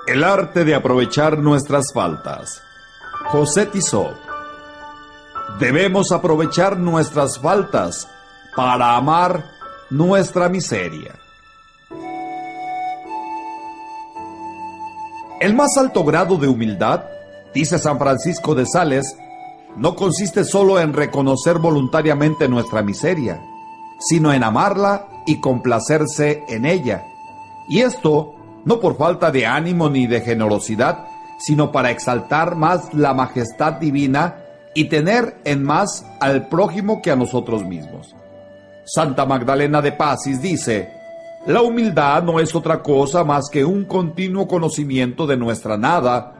El arte de aprovechar nuestras faltas. José Tissot. Debemos aprovechar nuestras faltas para amar nuestra miseria. El más alto grado de humildad, dice San Francisco de Sales, no consiste solo en reconocer voluntariamente nuestra miseria, sino en amarla y complacerse en ella. Y esto no por falta de ánimo ni de generosidad, sino para exaltar más la majestad divina y tener en más al prójimo que a nosotros mismos. Santa Magdalena de Pasis dice: la humildad no es otra cosa más que un continuo conocimiento de nuestra nada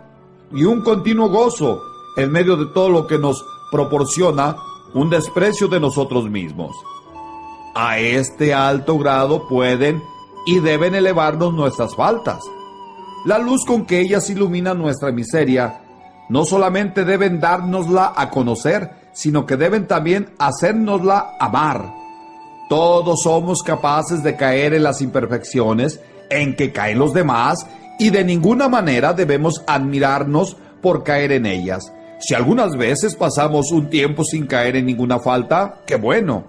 y un continuo gozo en medio de todo lo que nos proporciona un desprecio de nosotros mismos. A este alto grado pueden y deben elevarnos nuestras faltas. La luz con que ellas iluminan nuestra miseria no solamente deben dárnosla a conocer, sino que deben también hacérnosla amar. Todos somos capaces de caer en las imperfecciones en que caen los demás y de ninguna manera debemos admirarnos por caer en ellas. Si algunas veces pasamos un tiempo sin caer en ninguna falta, ¡qué bueno!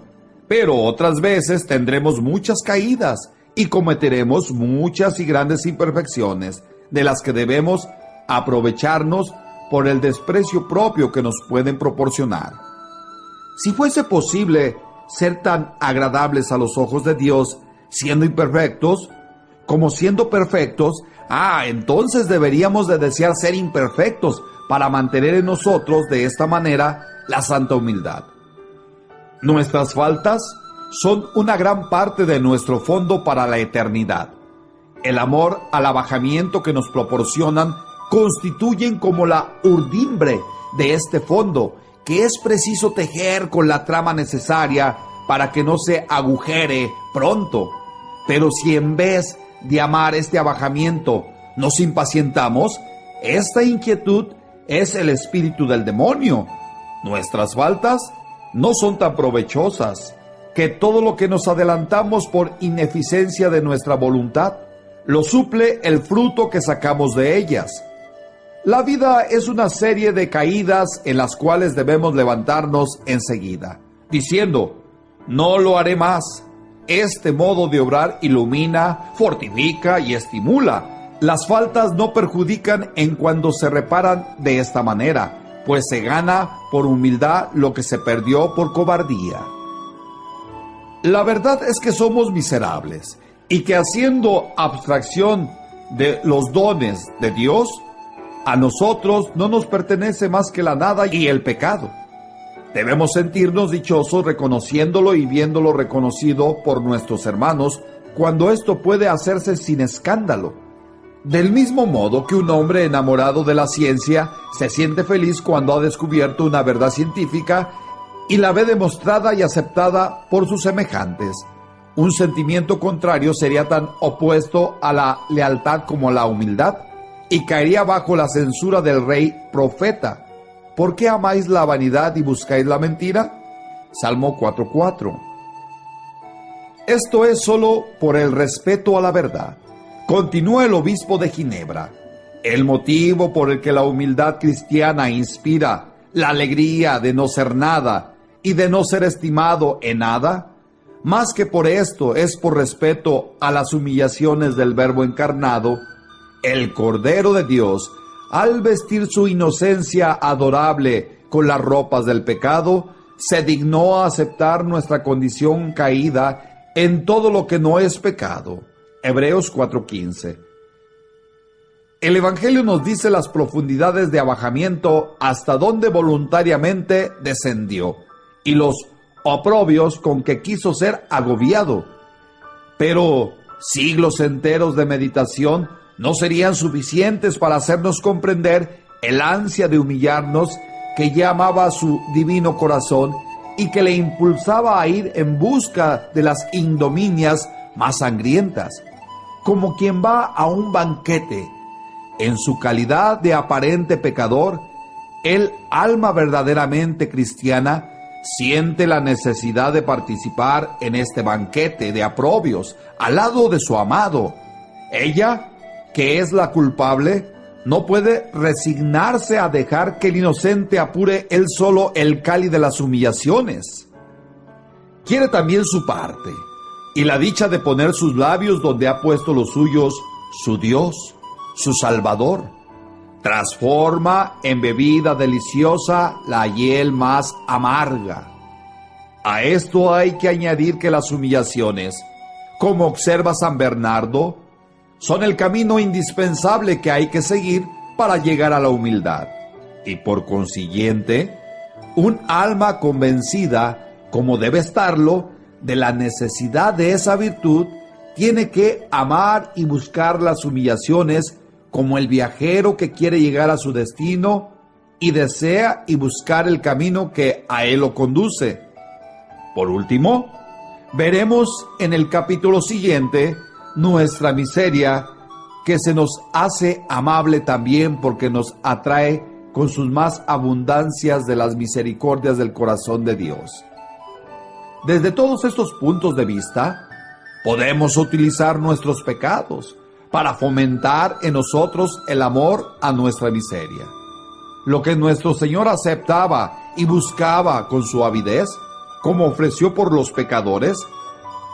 Pero otras veces tendremos muchas caídas y cometeremos muchas y grandes imperfecciones, de las que debemos aprovecharnos por el desprecio propio que nos pueden proporcionar. Si fuese posible ser tan agradables a los ojos de Dios, siendo imperfectos, como siendo perfectos, entonces deberíamos de desear ser imperfectos para mantener en nosotros de esta manera la santa humildad. Nuestras faltas son una gran parte de nuestro fondo para la eternidad. El amor al abajamiento que nos proporcionan constituyen como la urdimbre de este fondo, que es preciso tejer con la trama necesaria para que no se agujere pronto. Pero si en vez de amar este abajamiento nos impacientamos, esta inquietud es el espíritu del demonio. Nuestras faltas no son tan provechosas que todo lo que nos adelantamos por ineficiencia de nuestra voluntad lo suple el fruto que sacamos de ellas. La vida es una serie de caídas en las cuales debemos levantarnos enseguida, diciendo: no lo haré más. Este modo de obrar ilumina, fortifica y estimula. Las faltas no perjudican en cuando se reparan de esta manera, pues se gana por humildad lo que se perdió por cobardía. La verdad es que somos miserables y que, haciendo abstracción de los dones de Dios, a nosotros no nos pertenece más que la nada y el pecado. Debemos sentirnos dichosos reconociéndolo y viéndolo reconocido por nuestros hermanos cuando esto puede hacerse sin escándalo. Del mismo modo que un hombre enamorado de la ciencia se siente feliz cuando ha descubierto una verdad científica y la ve demostrada y aceptada por sus semejantes. Un sentimiento contrario sería tan opuesto a la lealtad como la humildad y caería bajo la censura del rey profeta. ¿Por qué amáis la vanidad y buscáis la mentira? Salmo 4:4. Esto es solo por el respeto a la verdad. Continúa el obispo de Ginebra. El motivo por el que la humildad cristiana inspira la alegría de no ser nada y de no ser estimado en nada, más que por esto es por respeto a las humillaciones del Verbo encarnado, el Cordero de Dios, al vestir su inocencia adorable con las ropas del pecado, se dignó a aceptar nuestra condición caída en todo lo que no es pecado. Hebreos 4:15. El Evangelio nos dice las profundidades de abajamiento hasta donde voluntariamente descendió y los oprobios con que quiso ser agobiado. Pero siglos enteros de meditación no serían suficientes para hacernos comprender el ansia de humillarnos que llamaba a su divino corazón y que le impulsaba a ir en busca de las ignominias más sangrientas. Como quien va a un banquete, en su calidad de aparente pecador, el alma verdaderamente cristiana siente la necesidad de participar en este banquete de aprobios al lado de su amado. Ella, que es la culpable, no puede resignarse a dejar que el inocente apure él solo el cáliz de las humillaciones. Quiere también su parte, y la dicha de poner sus labios donde ha puesto los suyos su Dios, su Salvador. Transforma en bebida deliciosa la hiel más amarga. A esto hay que añadir que las humillaciones, como observa San Bernardo, son el camino indispensable que hay que seguir para llegar a la humildad. Y por consiguiente, un alma convencida, como debe estarlo, de la necesidad de esa virtud, tiene que amar y buscar las humillaciones como el viajero que quiere llegar a su destino y desea y buscar el camino que a él lo conduce. Por último, veremos en el capítulo siguiente nuestra miseria, que se nos hace amable también porque nos atrae con sus más abundancias de las misericordias del corazón de Dios. Desde todos estos puntos de vista, podemos utilizar nuestros pecados para fomentar en nosotros el amor a nuestra miseria. Lo que nuestro Señor aceptaba y buscaba con su avidez, como ofreció por los pecadores,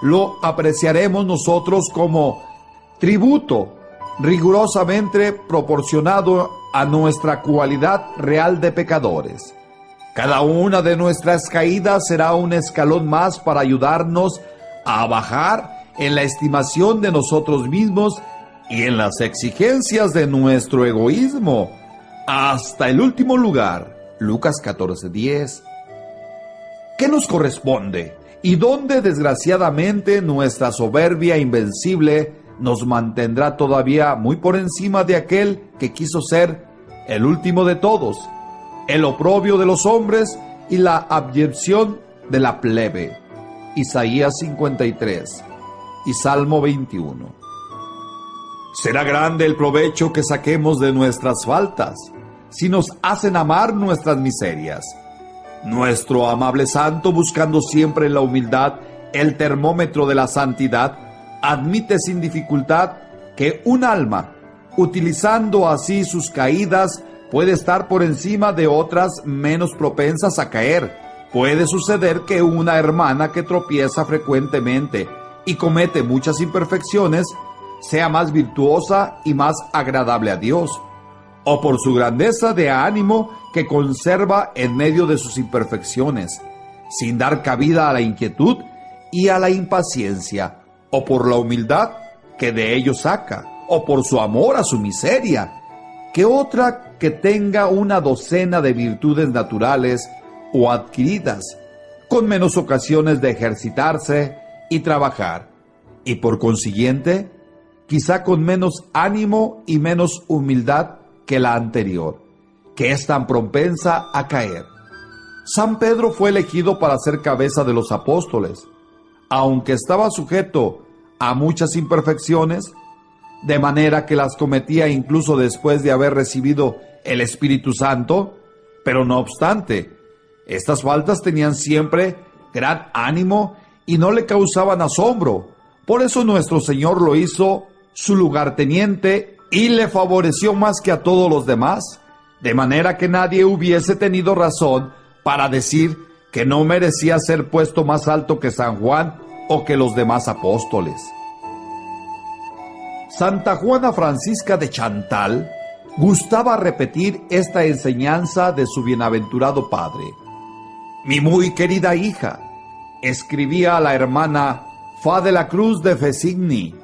lo apreciaremos nosotros como tributo rigurosamente proporcionado a nuestra cualidad real de pecadores. Cada una de nuestras caídas será un escalón más para ayudarnos a bajar en la estimación de nosotros mismos y en las exigencias de nuestro egoísmo, hasta el último lugar. Lucas 14:10. ¿Qué nos corresponde? ¿Y dónde, desgraciadamente, nuestra soberbia invencible nos mantendrá todavía muy por encima de aquel que quiso ser el último de todos, el oprobio de los hombres y la abyección de la plebe? Isaías 53 y Salmo 21. Será grande el provecho que saquemos de nuestras faltas, si nos hacen amar nuestras miserias. Nuestro amable santo, buscando siempre en la humildad el termómetro de la santidad, admite sin dificultad que un alma, utilizando así sus caídas, puede estar por encima de otras menos propensas a caer. Puede suceder que una hermana que tropieza frecuentemente y comete muchas imperfecciones sea más virtuosa y más agradable a Dios, o por su grandeza de ánimo que conserva en medio de sus imperfecciones, sin dar cabida a la inquietud y a la impaciencia, o por la humildad que de ello saca, o por su amor a su miseria, que otra que tenga una docena de virtudes naturales o adquiridas, con menos ocasiones de ejercitarse y trabajar, y por consiguiente, quizá con menos ánimo y menos humildad que la anterior, que es tan propensa a caer. San Pedro fue elegido para ser cabeza de los apóstoles, aunque estaba sujeto a muchas imperfecciones, de manera que las cometía incluso después de haber recibido el Espíritu Santo, pero no obstante, estas faltas tenían siempre gran ánimo y no le causaban asombro. Por eso nuestro Señor lo hizo su lugarteniente y le favoreció más que a todos los demás, de manera que nadie hubiese tenido razón para decir que no merecía ser puesto más alto que San Juan o que los demás apóstoles. Santa Juana Francisca de Chantal gustaba repetir esta enseñanza de su bienaventurado padre. Mi muy querida hija, escribía a la hermana Fa de la Cruz de Fesigny,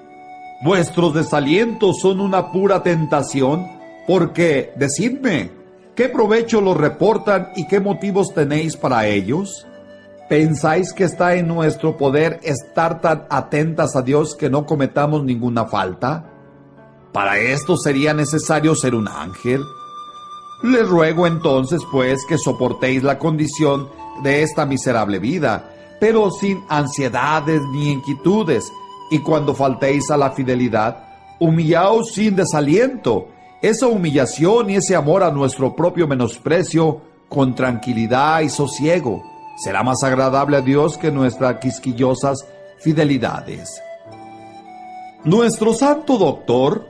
vuestros desalientos son una pura tentación, porque, decidme, ¿qué provecho los reportan y qué motivos tenéis para ellos? ¿Pensáis que está en nuestro poder estar tan atentas a Dios que no cometamos ninguna falta? ¿Para esto sería necesario ser un ángel? Les ruego entonces, pues, que soportéis la condición de esta miserable vida, pero sin ansiedades ni inquietudes, y cuando faltéis a la fidelidad, humillaos sin desaliento. Esa humillación y ese amor a nuestro propio menosprecio, con tranquilidad y sosiego, será más agradable a Dios que nuestras quisquillosas fidelidades. Nuestro santo doctor,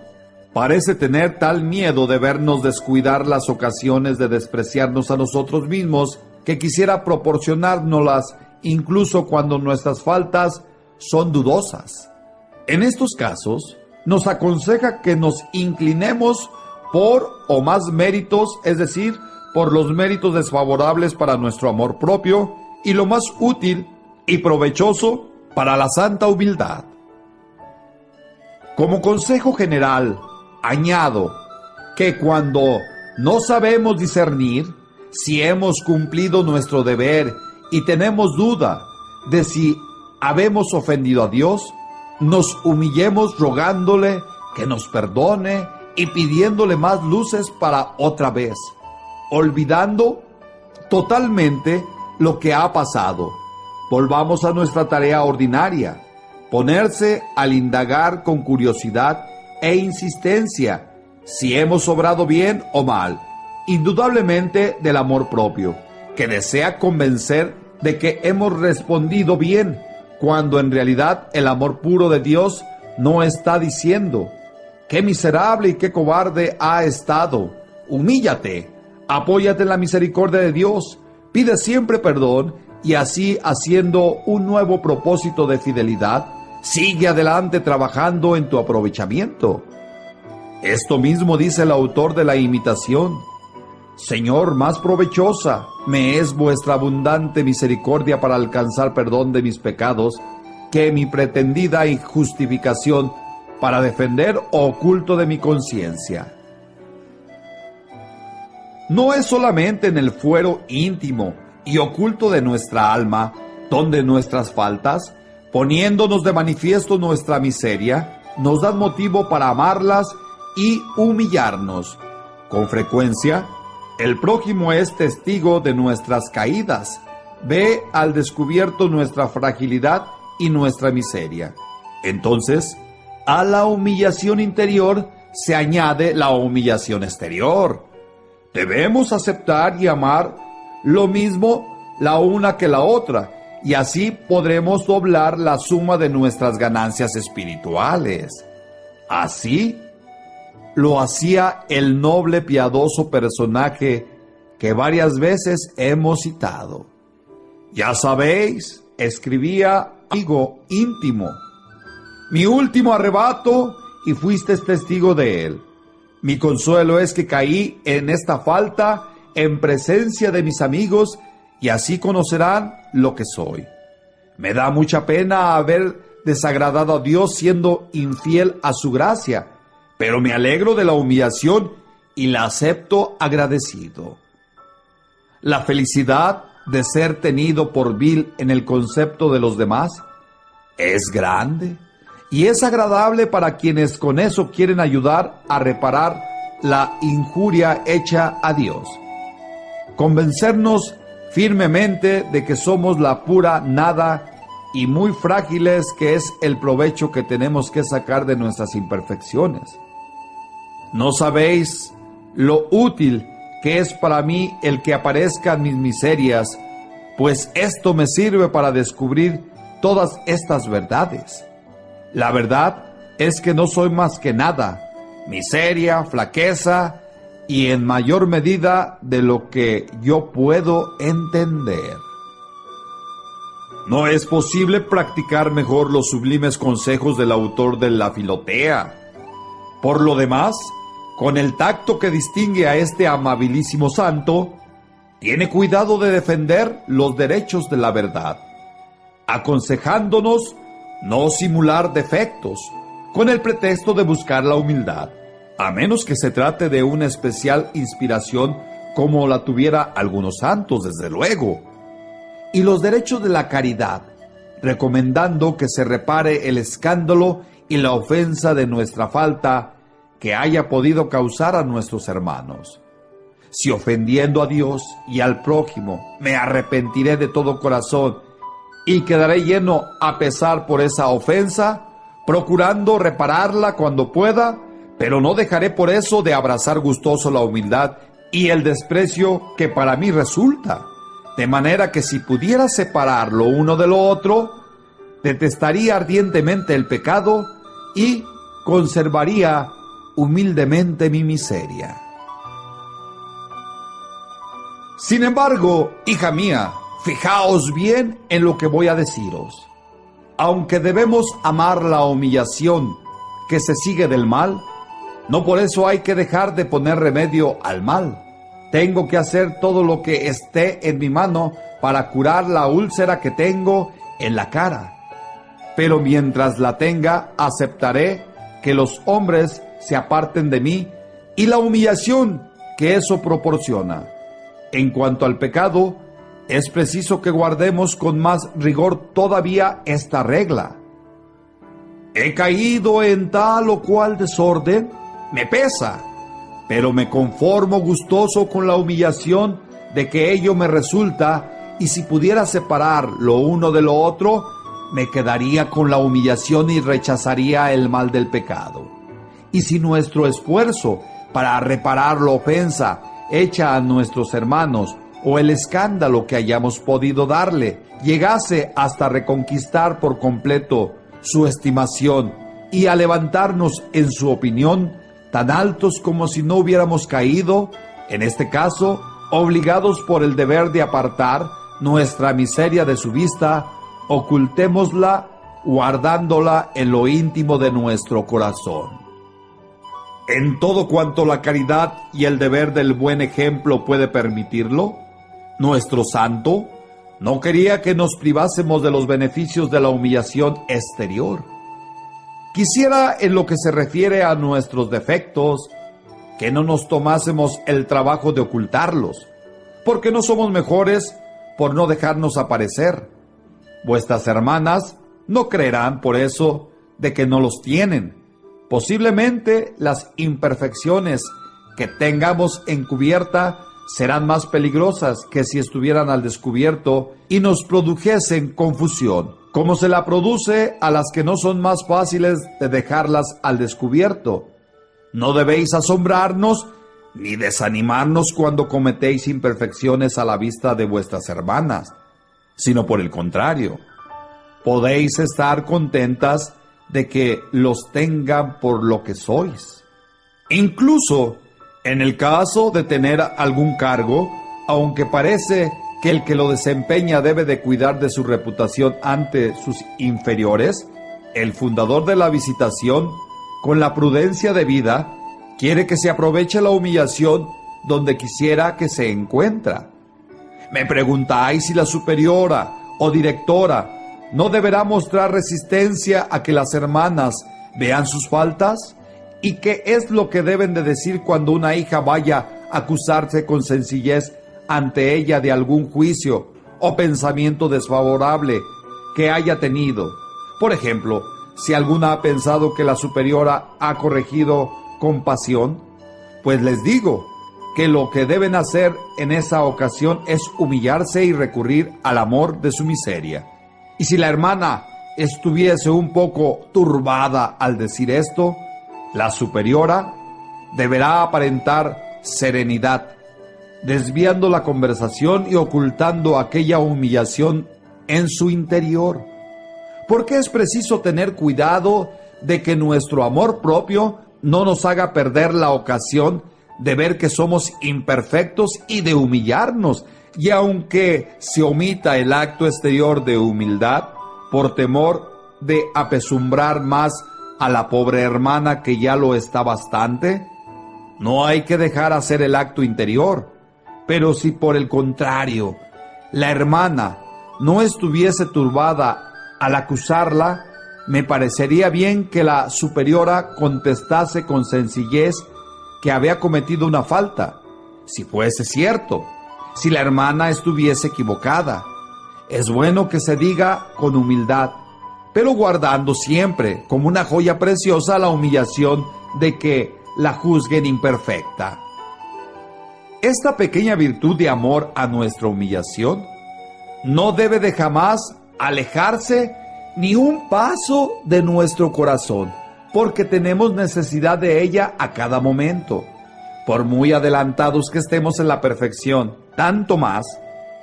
parece tener tal miedo de vernos descuidar las ocasiones de despreciarnos a nosotros mismos que quisiera proporcionárnoslas incluso cuando nuestras faltas son dudosas. En estos casos, nos aconseja que nos inclinemos por o más méritos, es decir, por los méritos desfavorables para nuestro amor propio y lo más útil y provechoso para la santa humildad. Como consejo general, añado que cuando no sabemos discernir si hemos cumplido nuestro deber y tenemos duda de si habemos ofendido a Dios, nos humillemos rogándole que nos perdone y pidiéndole más luces para otra vez, olvidando totalmente lo que ha pasado. Volvamos a nuestra tarea ordinaria, ponerse al indagar con curiosidad e insistencia si hemos obrado bien o mal, indudablemente del amor propio, que desea convencer de que hemos respondido bien, cuando en realidad el amor puro de Dios no está diciendo: ¡qué miserable y qué cobarde ha estado! Humíllate, apóyate en la misericordia de Dios, pide siempre perdón y así, haciendo un nuevo propósito de fidelidad, sigue adelante trabajando en tu aprovechamiento. Esto mismo dice el autor de la imitación: Señor, más provechosa me es vuestra abundante misericordia para alcanzar perdón de mis pecados que mi pretendida justificación para defender oculto de mi conciencia. No es solamente en el fuero íntimo y oculto de nuestra alma donde nuestras faltas, poniéndonos de manifiesto nuestra miseria, nos dan motivo para amarlas y humillarnos. Con frecuencia, el prójimo es testigo de nuestras caídas, ve al descubierto nuestra fragilidad y nuestra miseria. Entonces, a la humillación interior se añade la humillación exterior. Debemos aceptar y amar lo mismo la una que la otra, y así podremos doblar la suma de nuestras ganancias espirituales. Así lo hacía el noble piadoso personaje que varias veces hemos citado. Ya sabéis, escribía amigo íntimo, mi último arrebato y fuisteis testigo de él. Mi consuelo es que caí en esta falta en presencia de mis amigos y así conocerán lo que soy. Me da mucha pena haber desagradado a Dios siendo infiel a su gracia, pero me alegro de la humillación y la acepto agradecido. La felicidad de ser tenido por vil en el concepto de los demás es grande y es agradable para quienes con eso quieren ayudar a reparar la injuria hecha a Dios. Convencernos firmemente de que somos la pura nada y muy frágiles, que es el provecho que tenemos que sacar de nuestras imperfecciones. ¿No sabéis lo útil que es para mí el que aparezcan mis miserias? Pues esto me sirve para descubrir todas estas verdades. La verdad es que no soy más que nada, miseria, flaqueza y en mayor medida de lo que yo puedo entender. No es posible practicar mejor los sublimes consejos del autor de la Filotea. Por lo demás, con el tacto que distingue a este amabilísimo santo, tiene cuidado de defender los derechos de la verdad, aconsejándonos no simular defectos con el pretexto de buscar la humildad, a menos que se trate de una especial inspiración como la tuviera algunos santos, desde luego, y los derechos de la caridad, recomendando que se repare el escándalo y la ofensa de nuestra falta que haya podido causar a nuestros hermanos. Si ofendiendo a Dios y al prójimo me arrepentiré de todo corazón y quedaré lleno a pesar por esa ofensa, procurando repararla cuando pueda, pero no dejaré por eso de abrazar gustoso la humildad y el desprecio que para mí resulta, de manera que si pudiera separar lo uno de lo otro, detestaría ardientemente el pecado y conservaría humildemente mi miseria. Sin embargo, hija mía, fijaos bien en lo que voy a deciros. Aunque debemos amar la humillación que se sigue del mal, no por eso hay que dejar de poner remedio al mal. Tengo que hacer todo lo que esté en mi mano para curar la úlcera que tengo en la cara. Pero mientras la tenga, aceptaré que los hombres se aparten de mí y la humillación que eso proporciona. En cuanto al pecado, es preciso que guardemos con más rigor todavía esta regla. He caído en tal o cual desorden, me pesa, pero me conformo gustoso con la humillación de que ello me resulta, y si pudiera separar lo uno de lo otro, me quedaría con la humillación y rechazaría el mal del pecado. Y si nuestro esfuerzo para reparar la ofensa hecha a nuestros hermanos o el escándalo que hayamos podido darle llegase hasta reconquistar por completo su estimación y a levantarnos en su opinión tan altos como si no hubiéramos caído, en este caso, obligados por el deber de apartar nuestra miseria de su vista, ocultémosla guardándola en lo íntimo de nuestro corazón. En todo cuanto la caridad y el deber del buen ejemplo puede permitirlo, nuestro santo no quería que nos privásemos de los beneficios de la humillación exterior. Quisiera, en lo que se refiere a nuestros defectos, que no nos tomásemos el trabajo de ocultarlos, porque no somos mejores por no dejarnos aparecer. Vuestras hermanas no creerán por eso de que no los tienen. Posiblemente las imperfecciones que tengamos encubierta serán más peligrosas que si estuvieran al descubierto y nos produjesen confusión, como se la produce a las que no son más fáciles de dejarlas al descubierto. No debéis asombrarnos ni desanimarnos cuando cometéis imperfecciones a la vista de vuestras hermanas, sino por el contrario, podéis estar contentas de que los tengan por lo que sois. Incluso en el caso de tener algún cargo, aunque parece que el que lo desempeña debe de cuidar de su reputación ante sus inferiores, el fundador de la Visitación, con la prudencia debida, quiere que se aproveche la humillación donde quisiera que se encuentra. Me preguntáis si la superiora o directora no deberá mostrar resistencia a que las hermanas vean sus faltas, y qué es lo que deben de decir cuando una hija vaya a acusarse con sencillez ante ella de algún juicio o pensamiento desfavorable que haya tenido. Por ejemplo, si alguna ha pensado que la superiora ha corregido con pasión, pues les digo que lo que deben hacer en esa ocasión es humillarse y recurrir al amor de su miseria. Y si la hermana estuviese un poco turbada al decir esto, la superiora deberá aparentar serenidad, desviando la conversación y ocultando aquella humillación en su interior. Porque es preciso tener cuidado de que nuestro amor propio no nos haga perder la ocasión de ver que somos imperfectos y de humillarnos, y aunque se omita el acto exterior de humildad, por temor de apesumbrar más a la pobre hermana que ya lo está bastante, no hay que dejar hacer el acto interior. Pero si por el contrario la hermana no estuviese turbada al acusarla, me parecería bien que la superiora contestase con sencillez que había cometido una falta, si fuese cierto. Si la hermana estuviese equivocada, es bueno que se diga con humildad, pero guardando siempre como una joya preciosa la humillación de que la juzguen imperfecta. Esta pequeña virtud de amor a nuestra humillación no debe de jamás alejarse ni un paso de nuestro corazón, porque tenemos necesidad de ella a cada momento. Por muy adelantados que estemos en la perfección, tanto más,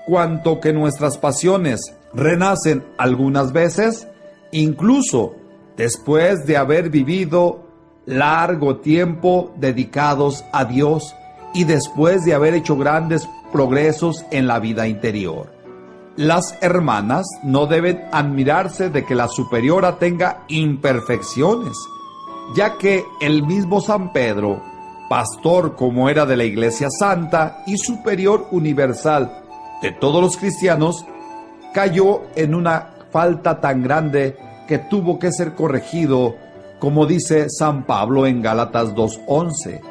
cuanto que nuestras pasiones renacen algunas veces, incluso después de haber vivido largo tiempo dedicados a Dios y después de haber hecho grandes progresos en la vida interior. Las hermanas no deben admirarse de que la superiora tenga imperfecciones, ya que el mismo San Pedro, pastor como era de la Iglesia Santa y superior universal de todos los cristianos, cayó en una falta tan grande que tuvo que ser corregido, como dice San Pablo en Gálatas 2:11.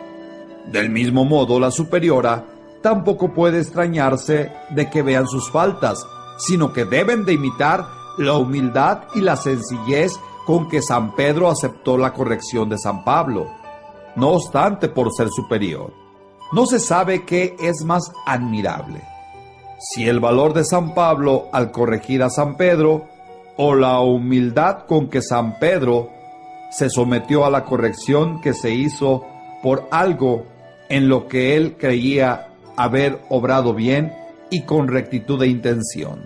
Del mismo modo, la superiora tampoco puede extrañarse de que vean sus faltas, sino que deben de imitar la humildad y la sencillez con que San Pedro aceptó la corrección de San Pablo. No obstante, por ser superior, no se sabe qué es más admirable: si el valor de San Pablo al corregir a San Pedro, o la humildad con que San Pedro se sometió a la corrección que se hizo por algo en lo que él creía haber obrado bien y con rectitud de intención.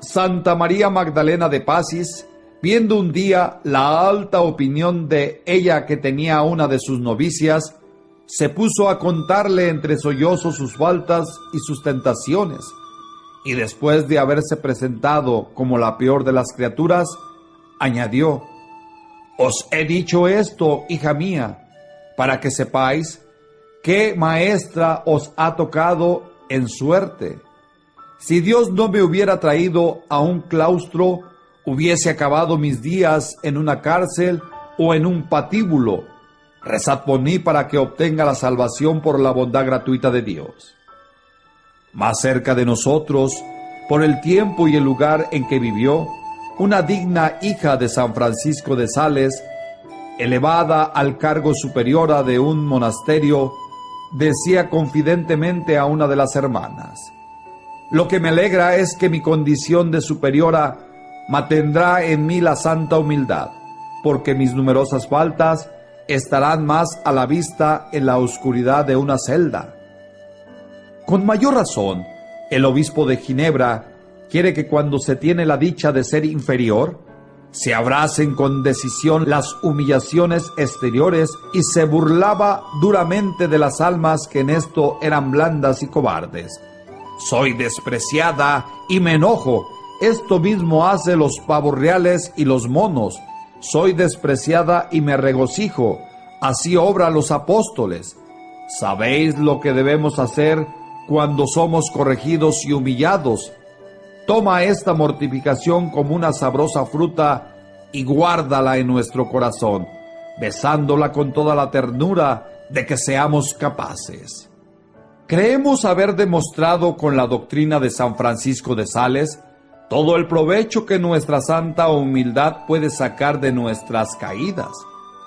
Santa María Magdalena de Pasis, viendo un día la alta opinión de ella que tenía una de sus novicias, se puso a contarle entre sollozos sus faltas y sus tentaciones, y después de haberse presentado como la peor de las criaturas, añadió: «Os he dicho esto, hija mía, para que sepáis qué maestra os ha tocado en suerte. Si Dios no me hubiera traído a un claustro, hubiese acabado mis días en una cárcel o en un patíbulo. Rezad por mí para que obtenga la salvación por la bondad gratuita de Dios». Más cerca de nosotros, por el tiempo y el lugar en que vivió, una digna hija de San Francisco de Sales, elevada al cargo superiora de un monasterio, decía confidentemente a una de las hermanas: «Lo que me alegra es que mi condición de superiora mantendrá en mí la santa humildad, porque mis numerosas faltas estarán más a la vista en la oscuridad de una celda». Con mayor razón, el obispo de Ginebra quiere que cuando se tiene la dicha de ser inferior, se abracen con decisión las humillaciones exteriores, y se burlaba duramente de las almas que en esto eran blandas y cobardes. «Soy despreciada y me enojo. Esto mismo hace los pavos reales y los monos. Soy despreciada y me regocijo. Así obran los apóstoles. ¿Sabéis lo que debemos hacer cuando somos corregidos y humillados? Toma esta mortificación como una sabrosa fruta y guárdala en nuestro corazón, besándola con toda la ternura de que seamos capaces». Creemos haber demostrado con la doctrina de San Francisco de Sales todo el provecho que nuestra santa humildad puede sacar de nuestras caídas,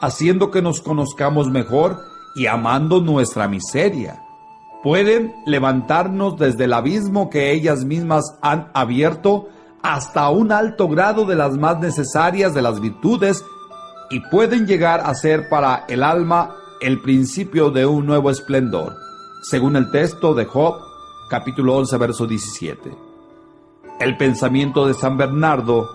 haciendo que nos conozcamos mejor y amando nuestra miseria. Pueden levantarnos desde el abismo que ellas mismas han abierto hasta un alto grado de las más necesarias de las virtudes, y pueden llegar a ser para el alma el principio de un nuevo esplendor, según el texto de Job, capítulo 11, verso 17. El pensamiento de San Bernardo: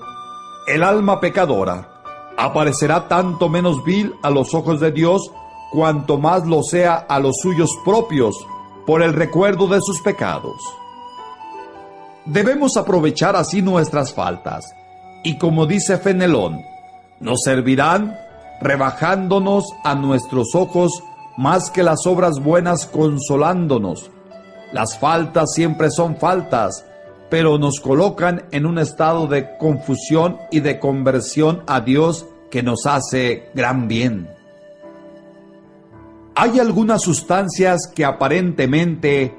el alma pecadora aparecerá tanto menos vil a los ojos de Dios, cuanto más lo sea a los suyos propios, por el recuerdo de sus pecados. Debemos aprovechar así nuestras faltas, y como dice Fenelón, nos servirán rebajándonos a nuestros ojos más que las obras buenas consolándonos. Las faltas siempre son faltas, pero nos colocan en un estado de confusión y de conversión a Dios que nos hace gran bien. Hay algunas sustancias que aparentemente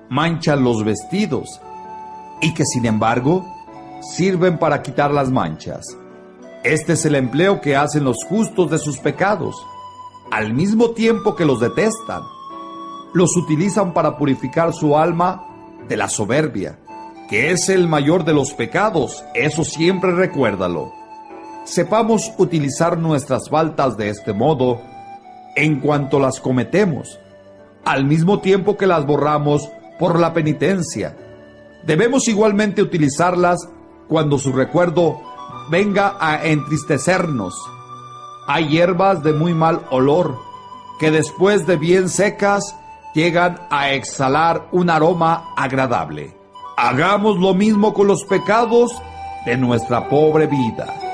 manchan los vestidos y que sin embargo sirven para quitar las manchas. Este es el empleo que hacen los justos de sus pecados, al mismo tiempo que los detestan. Los utilizan para purificar su alma de la soberbia, que es el mayor de los pecados. Eso siempre recuérdalo. Sepamos utilizar nuestras faltas de este modo en cuanto las cometemos, al mismo tiempo que las borramos por la penitencia. Debemos igualmente utilizarlas cuando su recuerdo venga a entristecernos. Hay hierbas de muy mal olor, que después de bien secas, llegan a exhalar un aroma agradable. Hagamos lo mismo con los pecados de nuestra pobre vida.